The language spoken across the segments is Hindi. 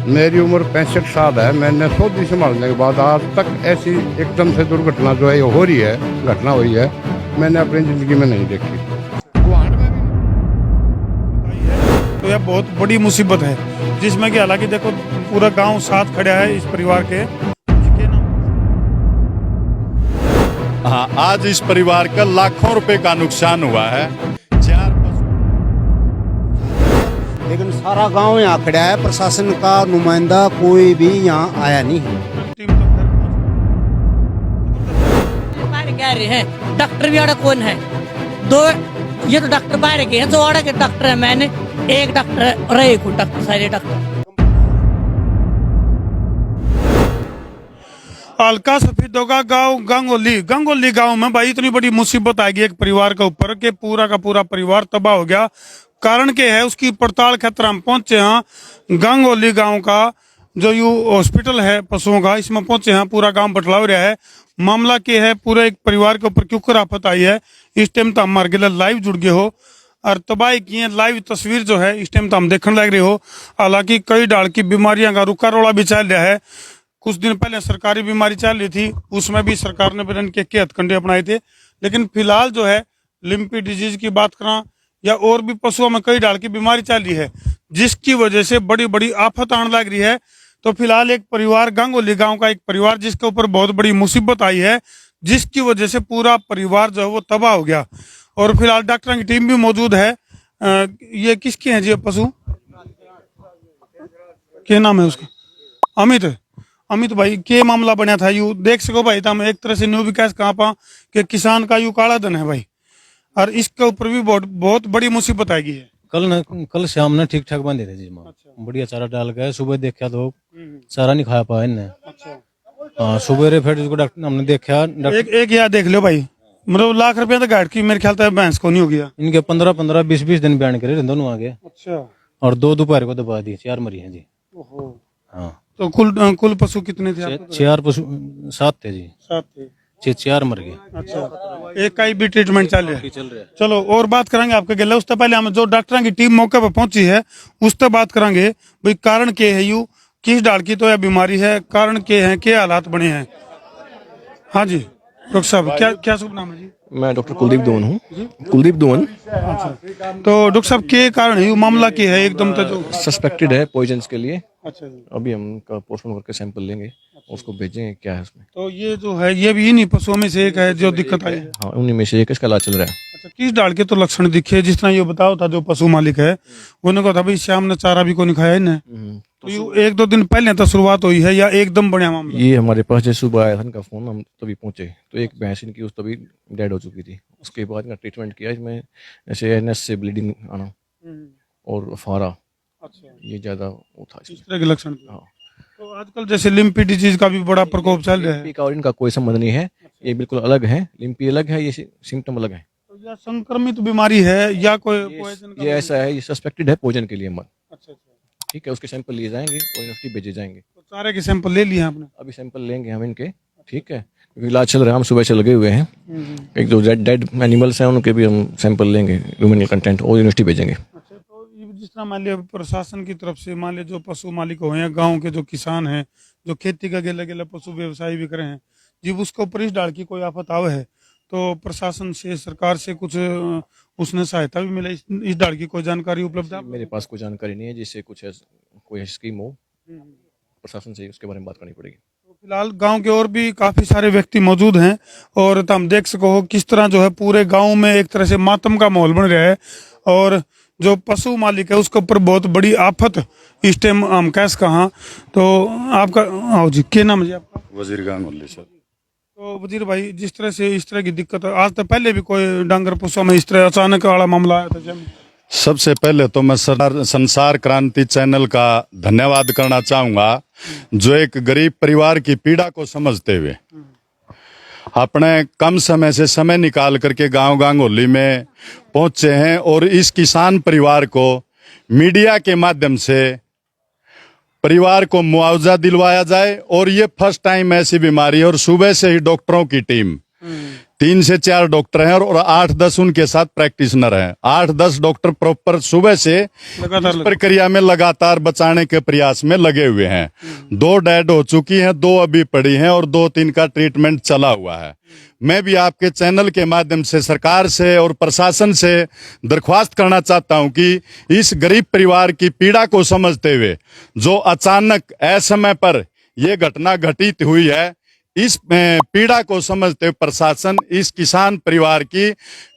मेरी उम्र 65 साल है। मैंने सऊदी संभालने के बाद आज तक ऐसी एकदम से दुर्घटना जो है ये हो रही है, घटना हुई है, मैंने अपनी ज़िंदगी में नहीं देखी। तो यह बहुत बड़ी मुसीबत है, जिसमें कि हालांकि देखो पूरा गांव साथ खड़ा है इस परिवार के। हाँ, आज इस परिवार का लाखों रुपए का नुकसान हुआ है। लेकिन सारा गांव यहाँ खड़ा है, प्रशासन का नुमाइंदा कोई भी यहाँ आया नहीं है। बाहर कह रहे हैं डॉक्टर भी आड़ा कौन है? दो ये तो डॉक्टर बाहर के हैं, दो आड़ा के डॉक्टर है। मैंने एक डॉक्टर रहे को डॉक्टर सारे डॉक्टर। अलका सफेदोगा गांव गंगोली गांव में भाई इतनी बड़ी मुसीबत आ गई एक परिवार के ऊपर कि पूरा का पूरा परिवार तबाह हो गया। कारण क्या है उसकी पड़ताल क्षेत्र हम पहुंचे हैं। गंगोली गांव का जो यू हॉस्पिटल है पशुओं का, इसमें पहुंचे हैं। पूरा गांव बटला हो रहा है। मामला क्या है, पूरे एक परिवार के ऊपर क्यों कर आफत आई है, इस टाइम तो हमारे के लाइव जुड़ गए हो और तबाही की है। लाइव तस्वीर जो है इस टाइम तो हम देखने लग रहे हो। हालांकि कई डाल की बीमारियां का रुका रोड़ा भी चल रहा है। कुछ दिन पहले सरकारी बीमारी चल रही थी, उसमें भी सरकार ने बिरन के हथकंडे अपनाए थे। लेकिन फिलहाल जो है लिम्पी डिजीज की बात करा या और भी पशुओं में कई डाल की बीमारी चल रही है, जिसकी वजह से बड़ी बड़ी आफत आने लग रही है। तो फिलहाल एक परिवार गंगोली गांव का एक परिवार जिसके ऊपर बहुत बड़ी मुसीबत आई है, जिसकी वजह से पूरा परिवार जो है वो तबाह हो गया। और फिलहाल डॉक्टरों की टीम भी मौजूद है। ये किसके हैं जी पशु? क्या नाम है उसका? अमित भाई के मामला बना था यू देख सको भाई। तो हम एक तरह से न्यू विकास कहाँ पा कि किसान का यू काला धन है भाई, और इसके ऊपर भी बहुत बड़ी मुसीबत आएगी है। कल शाम ने ठीक ठाक बांधे थे जी माँ। बढ़िया चारा डाल गए। सुबह देखा तो चारा नहीं खाया पाया इनने। हाँ, सुबह फिर इसको डॉक्टर हमने देखा। एक याद देख लो भाई, मतलब लाख रुपया तो गाड़ की मेरे ख्याल से भैंस को नहीं हो गया। इनके 15-15, 20-20 दिन बयान करे दोनों आगे। अच्छा। और 2 दोपहर को दबा दी, 4 मरी हैं जी। हाँ, तो कुल पशु कितने थे? 4 पशु 7 थे जी। 7 थे, 4 मर गए। अच्छा, एक का ही भी ट्रीटमेंट चल रहा है। चलो और बात करेंगे आपके गले। उससे पहले हम जो डॉक्टरों की टीम मौके पर पहुंची है उससे बात करेंगे भाई। कारण क्या है यू, किस डाल की तो यह बीमारी है, कारण क्या है, क्या हालात बने हैं? हाँ जी डॉक्टर साहब, क्या शुभ नाम है जी? मैं डॉक्टर कुलदीप दोवन हूँ। कुलदीप दोवन। अच्छा, तो डॉक्टर साहब के कारण है मामला क्या है एकदम तो जो सस्पेक्टेड है पॉइजन्स के लिए। अच्छा जी। अभी हम उनका पोस्टमार्टम करके सैंपल लेंगे, उसको भेजेंगे क्या है उसमें। तो ये जो है ये भी इन्हीं पशुओं में से एक है जो दिक्कत आई है? हाँ, उन्हीं में से एक इसका इलाज चल रहा है। अच्छा, किस डाल के तो लक्षण दिखे? जिस तरह ये बताओ था जो पशु मालिक है उन्होंने कहा था भाई शाम ने चारा भी को नहीं खाया इन्हें। तो ये 1-2 दिन पहले तो शुरुआत हुई है या एकदम बढ़िया मामला? ये हमारे पास जैसे सुबह आया था इनका फोन, हम तभी पहुंचे तो एक भैंस इनकी उस तभी डेड हो चुकी थी। उसके बाद इनका ट्रीटमेंट किया, इसमें जैसे एनएस से ब्लीडिंग आना और फारा, ये ज्यादा वो था इस तरह के लक्षण। हाँ, तो आजकल जैसे लिम्पी डिजीज का भी बड़ा प्रकोप चल रहा है। लिम्पी का और इनका कोई संबंध नहीं है, ये बिल्कुल अलग है। लिम्पी अलग है, ये सिम्टम अलग है। तो यह संक्रमित बीमारी है या कोई ये ऐसा है, ये सस्पेक्टेड है पॉइजन के लिए मत। अच्छा, ठीक है, उसके सैंपल लिए जाएंगे और यूनिवर्सिटी भेजे जाएंगे। तो सारे के सैंपल ले लिए आपने? अभी सैंपल लेंगे हम इनके। ठीक है, क्योंकि इलाज चल रहा है, हम सुबह से लगे हुए हैं। एक जो डेड एनिमल्स हैं उनके भी हम सैंपल लेंगे, ह्यूमन कंटेंट, और यूनिवर्सिटी भेजेंगे। अच्छा, तो ये जिस तरह मान लिया प्रशासन की तरफ से, मान लिया जो पशु मालिक हो या गाँव के जो किसान हैं जो खेती का गेला गेला पशु व्यवसाय भी करे हैं जब उसके ऊपर इस डाल की कोई आफत आवे है तो प्रशासन से, सरकार से कुछ उसने सहायता भी मिले? इस डाल की कोई जानकारी उपलब्ध है? मेरे पास कोई जानकारी नहीं है, जिससे कुछ कोई स्कीम हो प्रशासन से उसके बारे में बात करनी पड़ेगी। तो फिलहाल गांव के और भी काफी सारे व्यक्ति मौजूद हैं और तुम देख सको किस तरह जो है पूरे गांव में एक तरह से मातम का माहौल बन रहा है। और जो पशु मालिक है उसके ऊपर बहुत बड़ी आफत इस टाइम हम कैस कहा। तो आपका आओ जी, क्या नाम है जी आपका? वजीर गंगोली सर। तो वजीर भाई, जिस तरह से इस तरह की दिक्कत है, आज तो पहले भी कोई डांगर पशुओं में इस तरह अचानक वाला मामला आया था? सबसे पहले तो मैं संसार क्रांति चैनल का धन्यवाद करना चाहूँगा, जो एक गरीब परिवार की पीड़ा को समझते हुए अपने कम समय से समय निकाल करके गांव गंगोली में पहुंचे हैं और इस किसान परिवार को मीडिया के माध्यम से परिवार को मुआवजा दिलवाया जाए। और ये फर्स्ट टाइम ऐसी बीमारी है और सुबह से ही डॉक्टरों की टीम 3 से 4 डॉक्टर हैं और 8-10 उनके साथ प्रैक्टिशनर हैं। 8-10 डॉक्टर प्रॉपर सुबह से इस प्रक्रिया में लगातार बचाने के प्रयास में लगे हुए हैं। 2 डेड हो चुकी हैं, 2 अभी पड़ी हैं और 2-3 का ट्रीटमेंट चला हुआ है। मैं भी आपके चैनल के माध्यम से सरकार से और प्रशासन से दरख्वास्त करना चाहता हूं कि इस गरीब परिवार की पीड़ा को समझते हुए जो अचानक असमय पर यह घटना घटित हुई है, इस पीड़ा को समझते हुए प्रशासन इस किसान परिवार की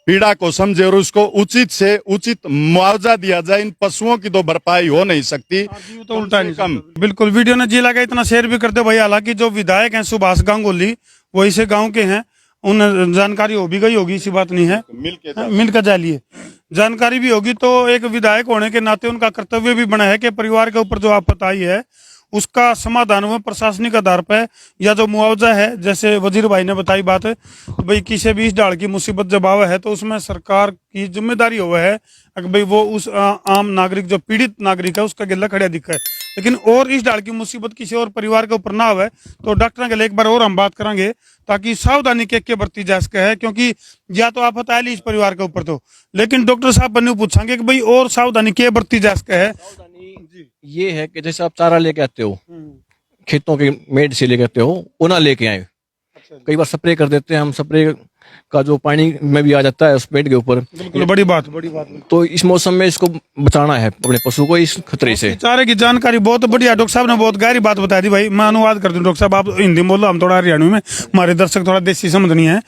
पीड़ा को समझे और उसको उचित से उचित मुआवजा दिया जाए। इन पशुओं की तो भरपाई हो नहीं सकती, तो उल्टा नहीं कम। बिल्कुल, वीडियो ने जी लगा इतना शेयर भी कर दो भाई। हालांकि जो विधायक हैं सुभाष गांगुली वो इसे गांव के हैं, उन जानकारी हो भी गई होगी, इसी बात नहीं है, मिलकर जा लिए जानकारी भी होगी। तो एक विधायक होने के नाते उनका कर्तव्य भी बना है कि परिवार के ऊपर जो आपत्ति आई है उसका समाधान हुआ प्रशासनिक आधार पर, या जो मुआवजा है, जैसे वजीर भाई ने बताई बात, भाई किसी भी इस डाल की मुसीबत जब आवा है तो उसमें सरकार की जिम्मेदारी हुआ है अगर भाई वो उस आम नागरिक जो पीड़ित नागरिक है उसका गिल्ला खड़ा दिखा है। लेकिन और इस डाल की मुसीबत किसी और परिवार के ऊपर ना आवे तो डॉक्टर के लिए एक बार और हम बात करेंगे ताकि सावधानी के बरती जा सके है, क्योंकि या तो आप बताया ली इस परिवार के ऊपर तो, लेकिन डॉक्टर साहब बने पूछेंगे कि भाई और सावधानी के बरती जा सके है। ये है कि जैसे आप चारा लेके आते हो, खेतों के मेड से लेके आते हो, वो ना लेके आए। कई बार स्प्रे कर देते हैं हम, स्प्रे का जो पानी में भी आ जाता है उस पेड़ के ऊपर। बिल्कुल, बड़ी बात। तो इस मौसम में इसको बचाना है अपने पशु को इस खतरे से। चारे की जानकारी बहुत बढ़िया, डॉक्टर साहब ने बहुत गहरी बात बता दी भाई। मैं अनुवाद कर दूं, डॉक्टर साहब आप हिंदी में बोलो, हम थोड़ा हरियाणवी में, हमारे दर्शक थोड़ा देसी समझ नहीं है।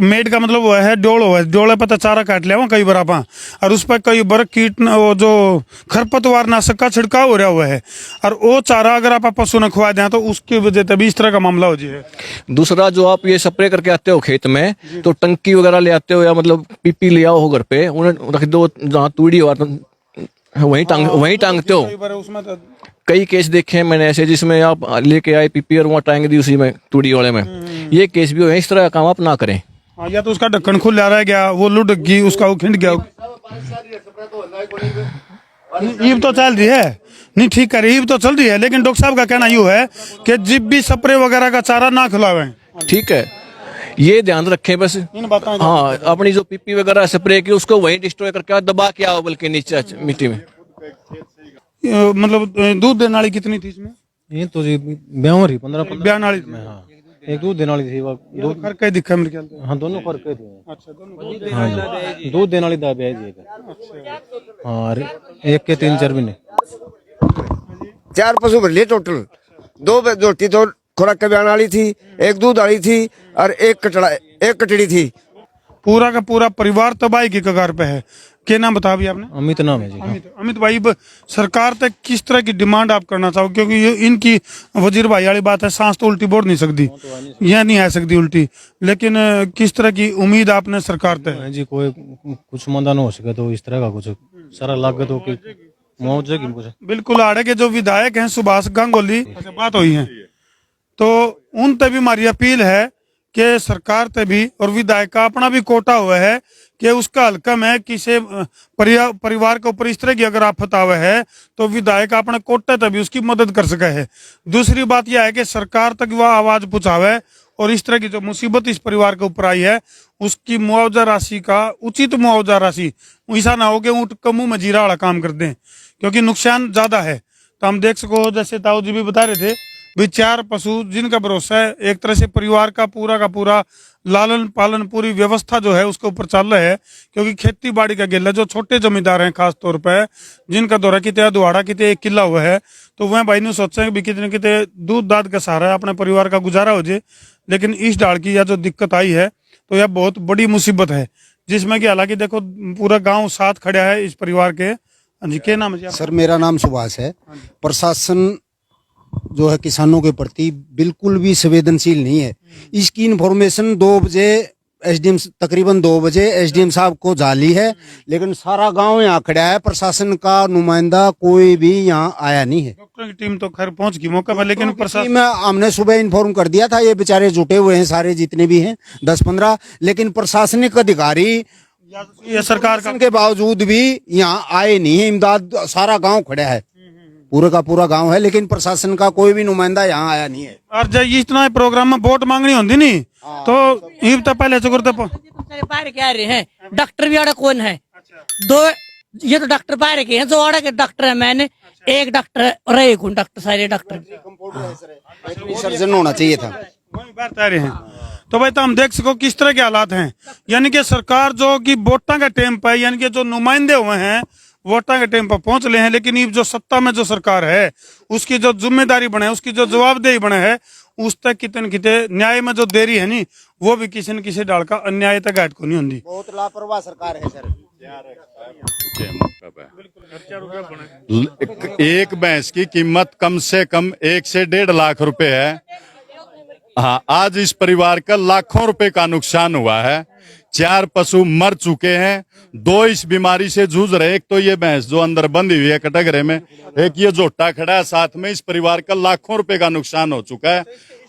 मेड का मतलब वो है डोल हुआ है, डोले पर तो चारा काट लिया कई बार आप, और उस पर कई बार कीट वो जो खरपतवार नाशक का छिड़काव हो रहा हुआ है, और वो चारा अगर आप पशु ने खुआ दें तो उसकी वजह तभी इस तरह का मामला हो जाए। दूसरा जो आप ये स्प्रे करके आते हो खेत में, तो टंकी वगैरह ले आते हो या मतलब पीपी ले आओ हो घर पे, उन्हें रख दो जहाँ तूड़ी हुआ वहीं टांगते हो। कई केस देखे हैं मैंने ऐसे जिसमें आप लेके आए पीपी और वहाँ टांग दी उसी में तूड़ी वाले में। ये केस भी हुए, इस तरह का काम आप ना करें। या तो उसका ढक्कन खुला रह गया, वो लुढ़क गई, उसका वो खिंड गया। ईब तो चल रही है, नहीं ठीक है, ईब तो चल रही है, लेकिन डॉक्टर साहब का कहना यूँ है कि जिब भी स्प्रे वगैरह का चारा ना खिलावें। ठीक है, ये ध्यान रखें बस। हाँ, अपनी जो पीपी वगैरह स्प्रे की उसको वहीं डिस्ट्रॉय करके दबा के आओ, बल्कि नीचे मिट्टी में। मतलब दूध देने वाली कितनी थी इसमें? ये तो जी ब्यावर ही 15 ब्यान वाली। हाँ, एक दूध देने वाली थी, दो करके दिखा मेरे ख्याल से। हाँ, दोनों करके थे। अच्छा, दोनों। हाँ, दूध देने वाली दाबी है जी। अच्छा। हाँ, एक के 3-4 महीने। 4 पशु भर लिए टोटल। 2 जोटी तो खुराक के बयान वाली थी, एक दूध वाली थी और एक कटड़ी थी। पूरा का पूरा परिवार तबाही की कगार पे है। क्या नाम बताया अभी आपने? अमित नाम है जी। अमित भाई, सरकार तक किस तरह की डिमांड आप करना चाहो, क्योंकि ये इनकी वजीर भाई वाली बात है, सांस तो उल्टी बोल नहीं सकती, यह नहीं आ सकती उल्टी, लेकिन किस तरह की उम्मीद आपने सरकार तक? जी कोई कुछ समाधान हो सके तो इस तरह का कुछ सारा लागत हो कि मुआवजे की कुछ। बिल्कुल, आड़े के जो विधायक हैं सुभाष गांगुली बात हुई है, तो उन तक भी हमारी अपील है कि सरकार ते भी और विधायक का अपना भी कोटा हुआ है कि उसका हल्का में किसी परिवार के ऊपर इस तरह की अगर आफत आवे है तो विधायक अपने कोटे तक भी उसकी मदद कर सके है। दूसरी बात यह है कि सरकार तक वह आवाज पहुंचावे और इस तरह की जो मुसीबत इस परिवार के ऊपर आई है उसकी मुआवजा राशि का उचित मुआवजा राशि, ऐसा ना हो कि ऊँट कमू में जीरा वाला काम कर दें, क्योंकि नुकसान ज्यादा है। तो हम देख सको, जैसे ताऊ जी भी बता रहे थे, भी 4 पशु जिनका भरोसा है, एक तरह से परिवार का पूरा लालन पालन पूरी व्यवस्था जो है उसके ऊपर चल रहा है, क्योंकि खेती बाड़ी का गिल्ला जो छोटे जमींदार हैं खास तौर पर, जिनका दौरा कितने दुहाड़ा कितने 1 किला हुआ है, तो वह भाई ने सोचा कि कितने कितने दूध दाद का सहारा है, अपने परिवार का गुजारा हो जाए। लेकिन इस डाल की यह जो दिक्कत आई है तो यह बहुत बड़ी मुसीबत है, जिसमें कि हालांकि देखो पूरा गाँव साथ खड़ा है इस परिवार के। जी, क्या नाम है? सर, मेरा नाम सुभाष है। प्रशासन जो है किसानों के प्रति बिल्कुल भी संवेदनशील नहीं है। इसकी इन्फॉर्मेशन 2 बजे एसडीएम, तकरीबन 2 बजे एसडीएम साहब को जाली है, लेकिन सारा गांव यहाँ खड़ा है, प्रशासन का नुमाइंदा कोई भी यहाँ आया नहीं है। डॉक्टर की टीम तो खैर पहुंच गई मौके पर, लेकिन प्रशासन में हमने सुबह इन्फॉर्म कर दिया था, ये बेचारे जुटे हुए हैं सारे जितने भी हैं 10-15, लेकिन प्रशासनिक अधिकारी ये सरकार के बावजूद भी यहाँ आए नहीं है। इमदाद सारा गाँव खड़ा है, पूरा का पूरा गांव है, लेकिन प्रशासन का कोई भी नुमाइंदा यहाँ आया नहीं है। और जब इतना प्रोग्राम में वोट मांगनी होती नहीं, तो ये तो पहले चुकर तो सारे बाहर के आ रहे हैं, डॉक्टर भी आड़ा कौन है? दो ये तो डॉक्टर बाहर के हैं, जो आड़ा के डॉक्टर है। मैंने एक डॉक्टर रहे कौन डॉक्टर, सारे डॉक्टर सर्जन होना चाहिए था। बात आ रहे हैं। तो भाई तो हम देख सको किस तरह के हालात हैं, यानी कि सरकार जो कि वोटा का टाइम पर, यानी कि जो नुमाइंदे हुए हैं वोटा के टाइम पर पहुंच रहे हैं, लेकिन ये जो सत्ता में जो सरकार है उसकी जो जिम्मेदारी बने, उसकी जो जवाबदेही बने है, उस तक कितने कितने न्याय में जो देरी है नी, वो भी किसी न किसी डाल का अन्याय तक घाट को नहीं होती। बहुत लापरवाह सरकार है सर। एक भैंस की कीमत कम से कम 1 से 1.5 लाख रुपए है। हाँ, आज इस परिवार का लाखों रुपए का नुकसान हुआ है। 4 पशु मर चुके हैं, 2 इस बीमारी से जूझ रहे। एक तो ये भैंस जो अंदर बंधी हुई है कटघरे में, एक ये जोटा खड़ा है साथ में। इस परिवार का लाखों रुपए का नुकसान हो चुका है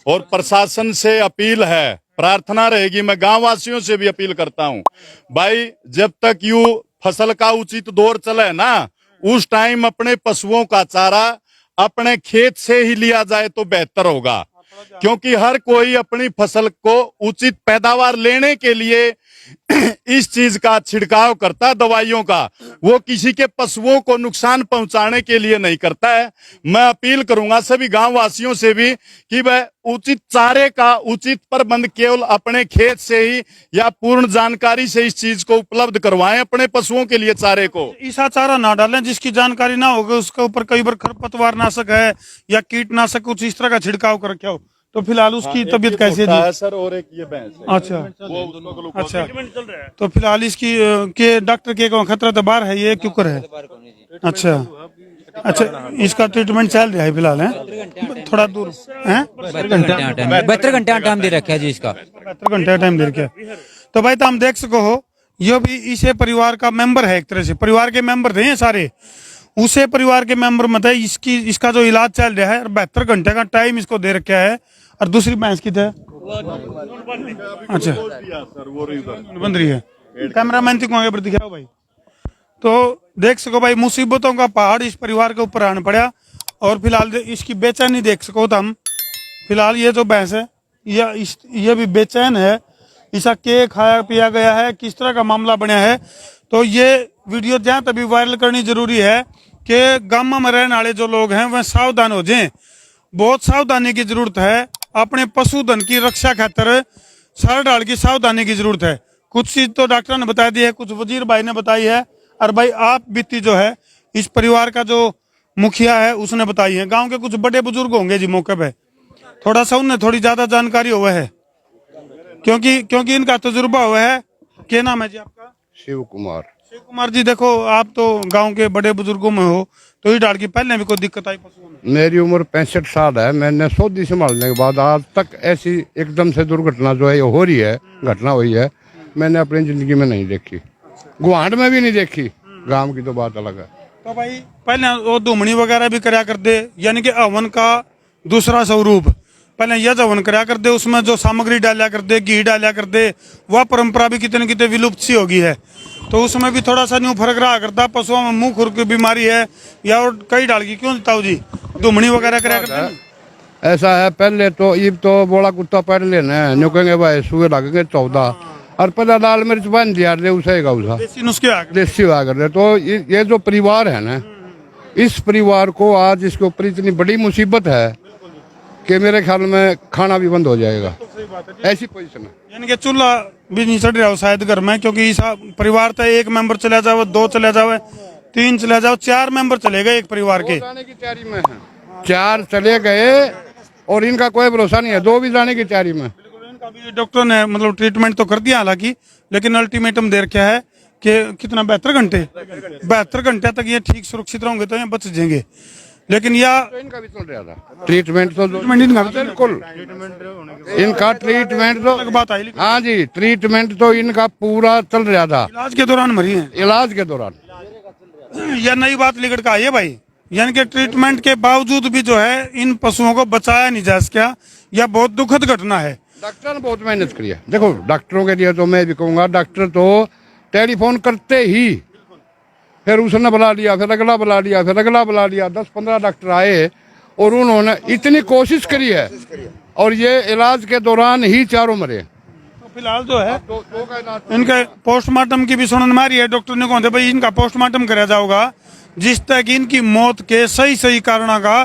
और प्रशासन से अपील है, प्रार्थना रहेगी, मैं गांव वासियों से भी अपील करता हूं, भाई जब तक यू फसल का उचित दौर चले ना, उस टाइम अपने पशुओं का चारा अपने खेत से ही लिया जाए तो बेहतर होगा, क्योंकि हर कोई अपनी फसल को उचित पैदावार लेने के लिए इस चीज का छिड़काव करता, दवाइयों का, वो किसी के पशुओं को नुकसान पहुंचाने के लिए नहीं करता है। मैं अपील करूंगा सभी गांव वासियों से भी कि वह उचित चारे का उचित प्रबंध केवल अपने खेत से ही या पूर्ण जानकारी से इस चीज को उपलब्ध करवाएं अपने पशुओं के लिए चारे को। ऐसा चारा ना डालें जिसकी जानकारी ना होगी, उसके ऊपर कई बार खरपतवार नाशक है या कीटनाशक कुछ इस तरह का छिड़काव कर रखा हो। तो फिलहाल उसकी तबीयत कैसी है जी? सर और एक ये भैंस है। अच्छा अच्छा, तो फिलहाल इसकी के डॉक्टर के खतरा तो बाहर है, ये क्यों है? अच्छा अच्छा, इसका ट्रीटमेंट चल रहा है फिलहाल, है थोड़ा दूर है, 72 घंटे टाइम दे रखा है जी इसका, 72 घंटे का टाइम दे रखा है। तो भाई तो हम देख सको हो, ये भी इसे परिवार का मेंबर है, एक तरह से परिवार के मेंबर थे ये सारे, उसे परिवार के मेंबर मतलब इसका जो इलाज चल रहा है, 72 घंटे का टाइम इसको दे रखा है। और दूसरी भैंस की थे, अच्छा बंद रही है, कैमरामैन को आगे दिखाओ भाई। तो देख सको भाई, मुसीबतों का पहाड़ इस परिवार के ऊपर आना पड़ा। और फिलहाल इसकी बेचैनी देख सको तो हम, फिलहाल ये जो भैंस है ये भी बेचैन है, इसका के खाया पिया गया है, किस तरह का मामला बना है। तो ये वीडियो जहाँ तभी वायरल करनी जरूरी है कि गांव में रहने वाले जो लोग हैं वह सावधान हो जाएं, बहुत सावधानी की जरूरत है। अपने पशुधन की रक्षा खातर सारा डाल की सावधानी की जरूरत है। कुछ चीज तो डॉक्टर ने बता दी है, कुछ वजीर भाई ने बताई है, और भाई आप बीती जो है इस परिवार का जो मुखिया है उसने बताई है। गांव के कुछ बड़े बुजुर्ग होंगे जी मौके पे, थोड़ा सा उन्हें थोड़ी ज्यादा जानकारी हुआ है, क्योंकि इनका तजुर्बा हुआ है। क्या नाम है जी आपका? शिव कुमार। शिव कुमार जी, देखो आप तो गांव के बड़े बुजुर्गों में हो, तो ये डाल की पहले भी कोई दिक्कत आई पशुओं में? मेरी उम्र 65 साल है। मैंने सौदी संभालने के बाद आज तक ऐसी एकदम से दुर्घटना जो है हो रही है, घटना हुई है, मैंने अपनी जिंदगी में नहीं देखी, गुवाहाट में भी नहीं देखी, गांव की तो बात अलग है। तो भाई पहले वो धूमनी वगैरह भी कराया कर दे, यानी कि हवन का दूसरा स्वरूप, पहले यह हवन कराया कर दे, उसमें जो सामग्री डाला कर दे, घी डाला कर दे, वह परंपरा भी कितने कितने विलुप्त सी होगी है। तो उसमें भी थोड़ा सा न्यू फर्क रहा करता, पशुओं में मुंह खुर की बीमारी है या और कई डाल की क्यों देता जी धूमनी वगैरह कराया करते हैं? ऐसा है, पहले तो ईब तो बोला कुत्ता पड़ लेना है, न्यू कहेंगे भाई सुए लगेंगे 14, और पहले लाल मिर्च बांध दिया उसे देसी नुस्खे आ गए, देसी हुआ कर रहे। तो ये जो परिवार है ना, इस परिवार को आज इसके ऊपर इतनी बड़ी मुसीबत है कि मेरे ख्याल में खाना भी बंद हो जाएगा, ऐसी पोजीशन है। यानी कि चूल्हा भी नहीं चढ़ रहा हो शायद घर में, क्योंकि इस परिवार तो एक मेंबर चला जावे, 2 चला जावे, 3 चला जाओ, 4 मेंबर चले गए एक परिवार के, जाने की तैयारी में है, 4 चले गए और इनका कोई भरोसा नहीं है, 2 भी जाने की तैयारी में। इनका भी डॉक्टर ने मतलब ट्रीटमेंट तो कर दिया हालांकि, लेकिन अल्टीमेटम दे रखा है कि कितना 72 घंटे तक ये ठीक सुरक्षित रहेंगे तो ये बच जाएंगे। लेकिन तो इनका भी चल रहा था ट्रीटमेंट, तो बिल्कुल इनका ट्रीटमेंट तो बात आई, हाँ जी, ट्रीटमेंट तो इनका पूरा चल रहा था, इलाज के दौरान मरी है, इलाज के दौरान। यह नई बात लिखट का है भाई, यानी कि ट्रीटमेंट के बावजूद भी जो है इन पशुओं को बचाया नहीं जा सका, यह बहुत दुखद घटना है। डॉक्टर ने बहुत मेहनत करी है। देखो डॉक्टरों के लिए तो मैं भी कहूँगा, डॉक्टर तो टेलीफोन करते ही फिर उसने बुला लिया, फिर अगला बुला लिया, फिर अगला बुला लिया, 10-15 डॉक्टर आए और उन्होंने इतनी कोशिश करी है, और ये इलाज के दौरान ही चारों मरे। तो फिलहाल जो है इनके पोस्टमार्टम की भी सुनन मारी है। डॉक्टर ने कहा भाई इनका पोस्टमार्टम कराया जाओगा जिस तक इनकी मौत के सही सही कारणों का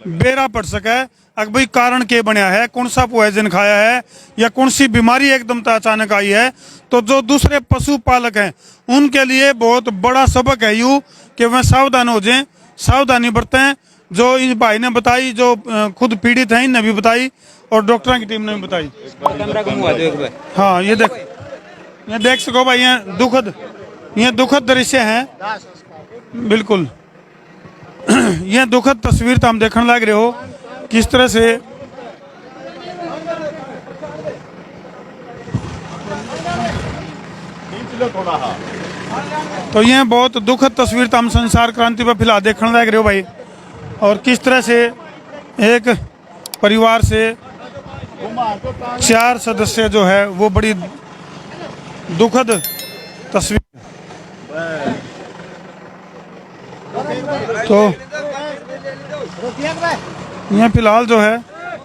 बेरा पड़ सके। अगर भाई कारण के बनया है, कौन सा पॉइजन खाया है या कौन सी बीमारी एकदम से अचानक आई है, तो जो दूसरे पशुपालक हैं उनके लिए बहुत बड़ा सबक है यूँ कि वह सावधान हो जाएं, सावधानी बरतें। जो इस भाई ने बताई, जो खुद पीड़ित हैं, इन्हें भी बताई और डॉक्टरों की टीम ने भी बताई। हाँ ये देख सको भाई, ये दुखद दृश्य है बिल्कुल। ये दुखद तस्वीर तो हम देखने लग रहे हो किस तरह से तो ये बहुत दुखद तस्वीर तो हम संसार क्रांति पर फिलहाल देखने लग रहे हो भाई। और किस तरह से एक परिवार से 4 सदस्य जो है वो बड़ी दुखद तस्वीर। तो ये फिलहाल जो है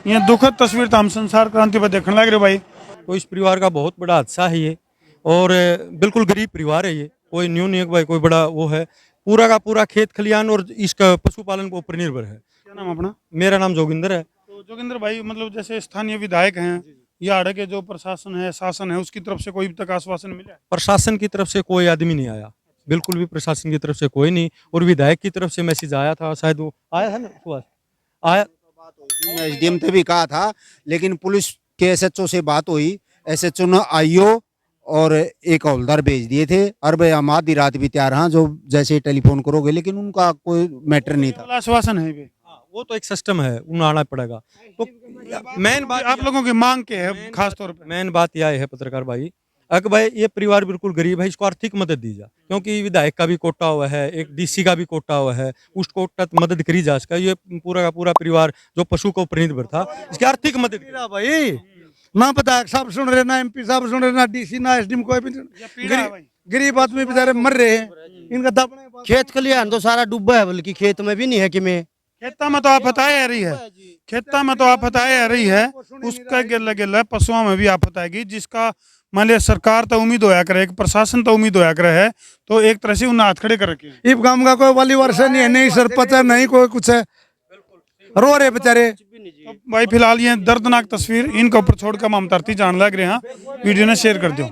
ये दुखद तस्वीर तो हम संसार क्रांति पर देखने लग रहे हो भाई। तो इस परिवार का बहुत बड़ा हादसा है ये, और बिल्कुल गरीब परिवार है ये, कोई न्यू नहीं है भाई, कोई बड़ा वो है। पूरा का पूरा खेत खलियान और इसका पशुपालन के ऊपर निर्भर है। क्या नाम अपना? मेरा नाम जोगिंदर है। तो जोगिंदर भाई, मतलब जैसे स्थानीय विधायक हैं या आड़े के जो प्रशासन है, शासन है, उसकी तरफ से कोई तक आश्वासन मिला है? प्रशासन की तरफ से कोई आदमी नहीं आया, बिल्कुल भी प्रशासन की तरफ से कोई नहीं। और विधायक की तरफ से मैसेज आया था, शायद वो आया था ना, सुभाष आया। एसडीएम से भी कहा था, लेकिन पुलिस के एसएचओ से बात हुई, एसएचओ ने आईओ और एक हवलदार भेज दिए थे। और भाई हम आधी रात भी तैयार हाँ, जो जैसे टेलीफोन करोगे, लेकिन उनका कोई मैटर नहीं था। आश्वासन है भी, वो तो एक सिस्टम है, उन्हें आना पड़ेगा। तो मेन बात आप लोगों की मांग के है खास तौर पे? मेन बात यह है पत्रकार भाई, अगर भाई ये परिवार बिल्कुल गरीब है, इसको आर्थिक मदद दी जा, क्योंकि विधायक का भी कोटा हुआ है, एक डीसी का भी कोटा हुआ है, उस कोटा मदद करी जा सका। ये पूरा का पूरा परिवार जो पशु को ऊपर निर्भर था, इसकी आर्थिक मदद भाई। ना विधायक साहब सुन रहे, ना एमपी साहब सुन रहे, ना डीसी, ना एसडीएम, कोई भी। गरीब आदमी बेचारे मर रहे हैं, इनका दबने। खेत खलियान तो सारा डूबा है, बल्कि खेत में भी नहीं है कि मैं खेता में तो आफत आ रही है, खेता में तो आफत आ रही है, उसका गिल्ला पशुओं में भी आफत आएगी। जिसका मान लिया सरकार तो उम्मीद होया करे, प्रशासन तो उम्मीद होया करे है, तो एक तरह से उन्हें हाथ खड़े कर रखे। इस गांव का कोई वाली वर्ष नहीं है, नहीं सरपंच है, नहीं कोई कुछ है, रो रहे बेचारे। तो भाई फिलहाल ये दर्दनाक तस्वीर इनके ऊपर छोड़कर हम तरती जान लग रहे हैं। वीडियो ने शेयर कर दो।